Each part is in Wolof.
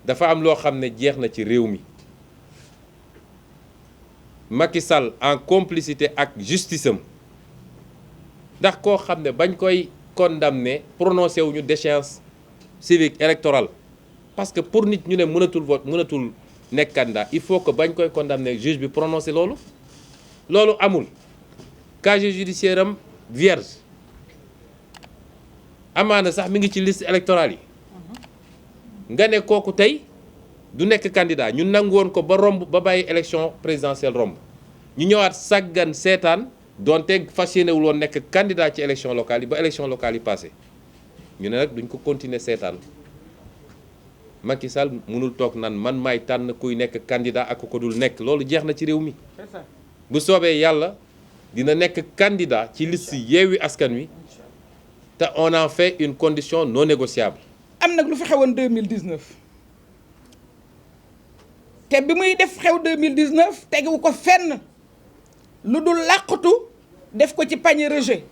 dafa am loo xam ne jeex na ci réew mi Macky Sall en complicité ak justice am ndax koo xam ne bañ koy condamné prononcé wuñu déchéance civique électorale parce que pour nit ñu ne mënatul vote mënatul nekk candidat il faut que bañ koy condamné juge bi prononcé loolu amul casier judiciaire am vierge amaana sax mi ngi ci liste électorale yi nga ne kooku tey du nekk candidat ñu nangu woon ko ba romb ba bàyyi élection présidentielle romb ñu ñëwaat sàggan seetaan donte fas yéenewul woon nekk candidat ci élection locale yi ba élection locale yi passé ñu ne nag duñ ko continuer seetaan Macky Sall mënul toog nan man maay tànn kuy nekk candidat ak ko dul nekk loolu jeex na ci réew mi bu soobee yàlla dina nekk candidat ci liste Yewwi Askan Wi te on en fait une condition non négociable. am nag lu fi xewoon 2019 te bi muy def xew 2019 tegewu ko fenn lu dul làqatu def ko ci panier rejet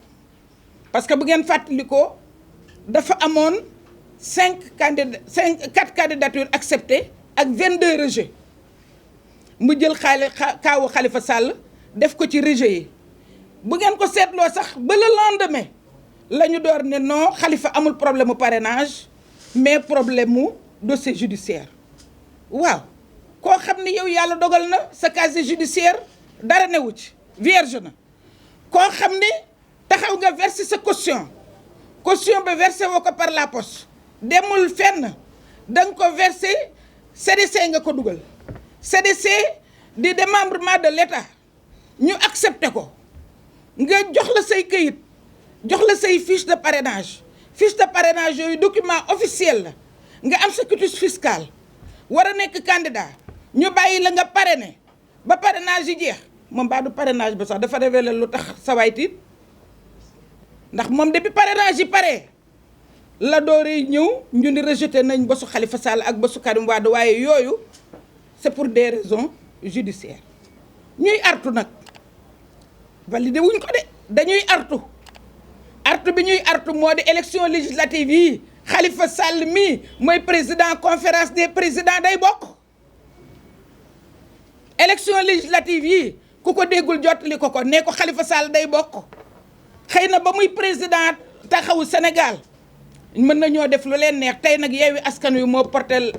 parce que bu ngeen fàttalikoo dafa amoon 4 candidatures acceptées ak 22 rejets mu jël kaawu Khalifa Sall def ko ci rejet yi bu ngeen ko seetloo sax ba le lendemain la ñu door ne non Khalifa amul problème mu parrainage mais problème mu dossier judiciaire waaw koo xam ne yow yàlla dogal na sa casier judiciaire dara newu ci vierge na koo xam ne taxaw nga verser sa caution ba versé woo ko par la poste demul fenn da nga ko versé CDC nga ko dugal CDC di démembrement de l'État ñu accepté ko nga jox la say këyit jox la say fiche de parrainage yooyu document officiel la nga am sa quitus fiscal war a nekk candidat ñu bàyyi la nga parrainé ba parrainage yi jeex moom baa du parrainage ba sax dafa révélé lu tax sawaay tiit ndax moom depuis parrainage yi pare la dooree ñëw ñu ni rejeté nañ bésu Khalifa Sall ak bésu Karim Wade waaye yooyu c'est pour des raisons judiciaires ñuy artu nag validé wuñ ko de dañuy artu bi ñuy artu moo di élection législative yi Khalifa Sall mii mooy président conférence des présidents day bokk élection législative yi ku ko déggul jottali ko ne ko Khalifa Sall day bokk xëy na ba muy président taxawu Sénégal mën nañoo def lu leen neex tey nag Yewwi Askan Wi moo portel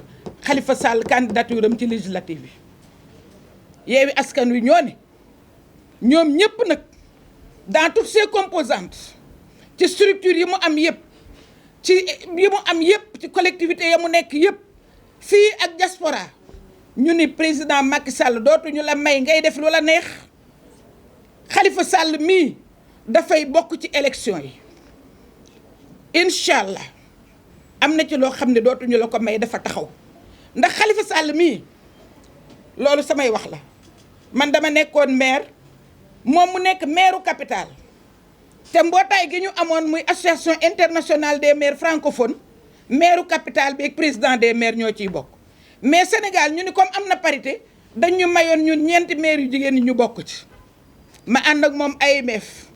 Khalifa Sall candidature am ci législative yi Yewwi Askan Wi ñoo ne ñoom ñëpp nag dans toutes ses composantes ci structure yi mu am yëpp ci collectivité ya mu nekk yëpp fii ak diaspora ñu ni président Macky Sall dootuñu la may ngay def lu la neex Khalifa Sall mii dafay bokk ci élection yi incha allah am na ci loo xam ne dootuñu la ko may dafa taxaw ndax Khalifa Sall mii loolu samay wax la man dama nekkoon maire moom mu nekk maireu capitale te mbootaay gi ñu amoon muy association internationale des maires francophones maireu capitale bi ak président des maires ñoo ciy bokk mais Sénégal ñu ni comme am na parité dañ ñu mayoon ñun ñeenti maires yu jigéen ñi ñu bokk ci ma ànd ak moom AMF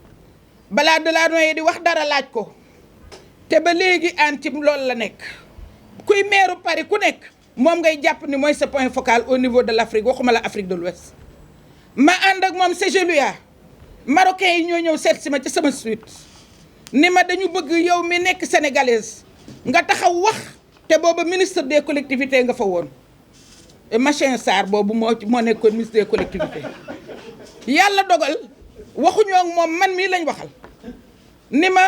balaa Delanoë di wax dara laaj ko te ba léegi aan ci loolu la nekk kuy maireu Paris ku nekk moom ngay jàpp ni mooy sa point focal au niveau de l'Afrique waxuma la Afrique de l'Ouest ma ànd ak moom CGLUA marocains yi ñoo ñëw seet si ma ci sama suite ni ma dañu bëgg yow mi nekk sénégalaise nga taxaw wax te booba ministre des collectivités nga fa woon Machin Sarr boobu moo nekkoon ministre des collectivités yàlla dogal waxuñoo ak moom man mii lañ waxal ni ma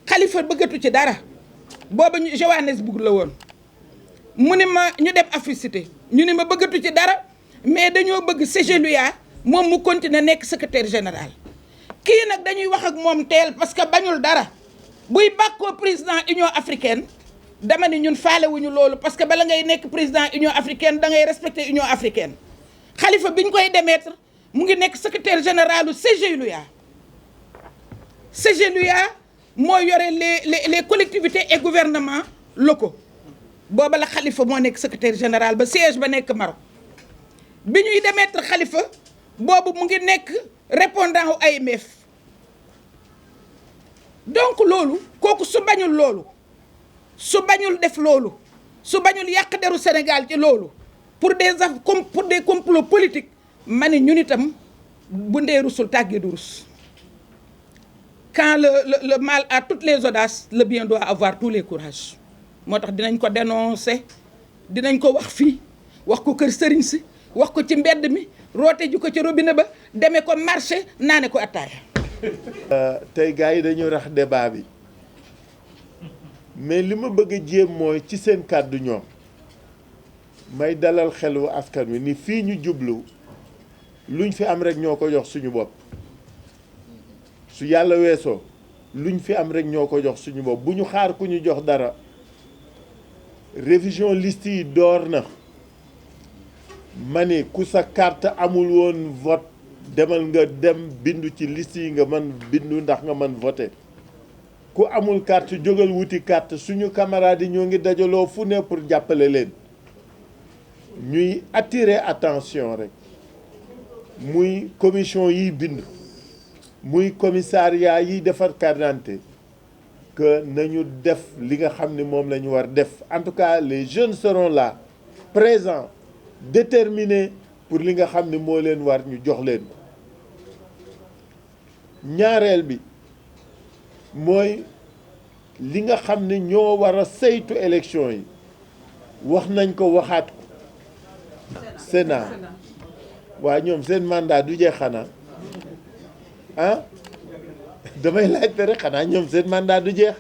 Khalifa bëggatu ci dara booba ñu Johannesburg la woon mu ni ma ñu dem Africité ñu ni ma bëggatu ci dara mais dañoo bëgg CGLUA moom mu continuer nekk secrétaire général kii nag dañuy wax ak moom teel parce que bañul dara buy bàkkoo président Union africaine dama ni ñun faalewuñu loolu parce que bala ngay nekk président Union africaine da ngay respecter Union africaine Khalifa biñ koy démettre mu ngi nekk secrétaire généralu CGLUA moo yore les collectivités et gouvernements locaux booba la Khalifa moo nekk secrétaire général ba siège ba nekk Maroc bi ñuy démettre Khalifa boobu mu ngi nekk répondant au AMF donc loolu kooku su bañul loolu su bañul def loolu su bañul yàq deru Sénégal ci loolu pour des complots politiques ma ne ñun itam bu ndee rusul tàggee du rus. Quand le mal a toutes les audaces, le bien doit avoir tous les courages. moo tax dinañ ko dénoncer dinañ ko wax fii wax ko kër sëriñ si wax ko ci mbedd mi roote ju ko ci robinet ba demee ko marché naane ko attaaya. tey gars yi dañu rax débat bi mais li ma bëgg a jéem mooy ci seen kàddu ñoom may dalal xelu askan wi ni fii ñu jublu luñ fi am rek ñoo ko jox suñu bopp su yàlla weesoo luñ fi am rek ñoo ko jox suñu bopp bu ñu xaar ku ñu jox dara. révision liste yi door na ma ne ku sa carte amul woon vote demal nga dem bindu ci liste yi nga mën bindu ndax nga mën voter ku amul carte jógal wuti carte suñu camarades yi ñoo ngi dajaloo fu ne pour jàppale leen ñuy attirer attention rek muy commission yiy bind muy commissariat yiy defar carte d'identité que nañu def li nga xam ne moom la ñu war def en tout cas les jeunes seront là présents déterminés pour li nga xam ne moo leen war ñu jox leen ñaareel bi mooy li nga xam ne ñoo war a saytu élection yi wax nañ ko waxaat ko Sénat waa ñoom seen mandat du jeex xanaa ah damay laajte rek xanaa ñoom seen mandat du jeex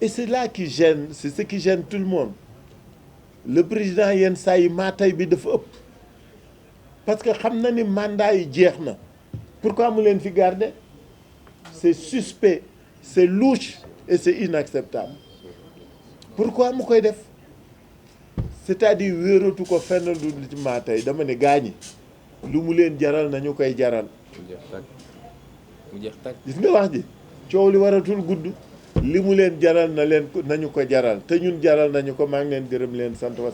et c'est là qui gêne c'est ce qui gêne tout le monde le président yenn saa yi maa tey bi dafa ëpp parce que xam na ni mandat yi jeex na pourquoi mu leen fi garder c'est suspect c'est louche et c'est inacceptable pourquoi mu koy def c'est-à-dire wéeratu ko fenn lu ci maa tey dama ne gaañi lu mu leen jaral nañu koy jaral mu jeex tàkk gis nga wax ji coow li waratul gudd li mu leen jaral na leen nañu ko jaral te ñun jaral nañu ko maa ngi leen gërëm leen sant wa